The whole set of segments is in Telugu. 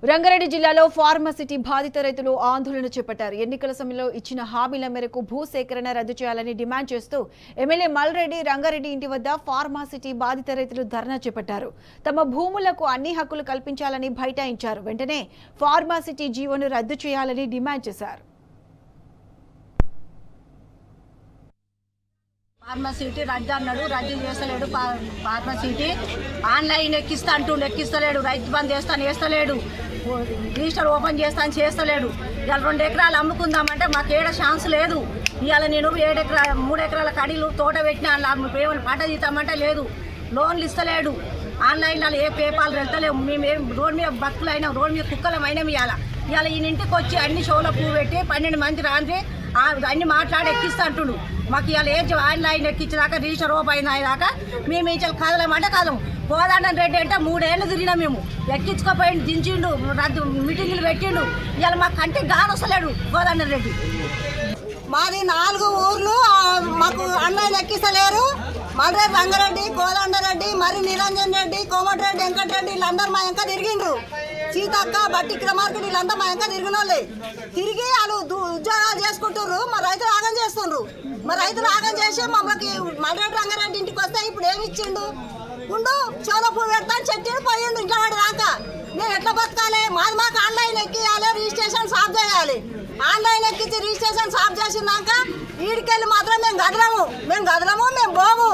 రంగారెడ్డి జిల్లాలో ఫార్మాసిటీ బాధిత రైతులు ఆందోళన చేపట్టారు. ఎన్నికల సమయంలో ఇచ్చిన హామీల మేరకు భూసేకరణ రద్దు చేయాలని డిమాండ్ చేస్తూ ఎమ్మెల్యే మల్రెడ్డి రంగారెడ్డి ఇంటి వద్ద ఫార్మాసిటీ బాధిత రైతులు ధర్నా చేపట్టారు. తమ భూములకు అన్ని హక్కులు కల్పించాలని బైఠాయించారు. వెంటనే ఫార్మాసిటీ జీవోను రద్దు చేయాలని డిమాండ్ చేశారు. ఫార్మసిటీ రద్దు అన్నాడు, రద్దు చేస్తలేడు. ఫార్మసిటీ ఆన్లైన్ ఎక్కిస్తలేడు. రైతు బంద్ వేస్తలేడు. Register open చేస్తలేడు. ఇవాళ 2 ఎకరాలు అమ్ముకుందామంటే మాకు ఏడ ఛాన్స్ లేదు. ఇవాళ నేను 3 ఎకరాల కడీలు తోట పెట్టిన ఏమైనా పంట తీస్తామంటే లేదు. లోన్లు ఇస్తలేడు. ఆన్లైన్లో ఏ పేపాలు వెళ్తలేము. మేము రోడ్ మీద బతుకులైనా రోడ్ మీద కుక్కలమైనా ఇవాళ ఈయన ఇంటికి వచ్చి అన్ని షోలో పువ్వు పెట్టి 12 మంది రాంది అన్ని మాట్లాడి ఎక్కిస్తా అంటుడు. మాకు ఇవాళ ఆన్లైన్ ఎక్కించేదాకా రిజిస్టర్ ఓపెన్ అయ్యేదాకా మేము ఇచ్చే కదలమంటే కదలం. కోదండం రెడ్డి అంటే 3 ఏళ్ళు తిరిగినా మేము ఎక్కించుకోపోయిండు, దించిండు, రద్దు మీటింగులు పెట్టిండు. ఇవాళ మాకు కంటికి గానొస్తలేడు కోదండం రెడ్డి. మాది 4 ఊర్లు మాకు ఆన్లైన్ ఎక్కిస్తలేరు. మల్రెడ్డి రంగారెడ్డి, కోదండరెడ్డి, మరి నిరంజన్ రెడ్డి, కోమటిరెడ్డి, వెంకటరెడ్డి వీళ్ళందరూ మా వెంక తిరిగిండ్రు. సీతక్క, బట్టి క్రమార్కుడు వీళ్ళంతా మా వెంక తిరిగిన వాళ్ళే. తిరిగి వాళ్ళు ఉద్యోగాలు చేసుకుంటారు. మా రైతులు ఆగం చేస్తుండ్రు. మా రైతులు ఆగం చేసి మమ్మల్ని మల్రెడ్డి రంగారెడ్డి ఇంటికి వస్తే ఇప్పుడు ఏమి ఇచ్చిండు? ఉండు చోల పువ్వు పెడతాను చెట్టు పోయిండు ఇంట్లో వాడి దాకా. మేము ఎట్లా బతకాలి? మాకు ఆన్లైన్ ఎక్కియాలి, రిజిస్ట్రేషన్ సాఫ్ చేయాలి. ఆన్లైన్ ఎక్కించి రిజిస్ట్రేషన్ సాఫ్ చేసినాక వీడికెళ్ళి మాత్రం మేము గదలము, మేము పోము.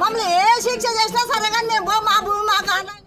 మమ్మల్ని ఏ శిక్ష చేసినా సరే కానీ మేము పోము. మా భూమి మాకు ఆన్లైన్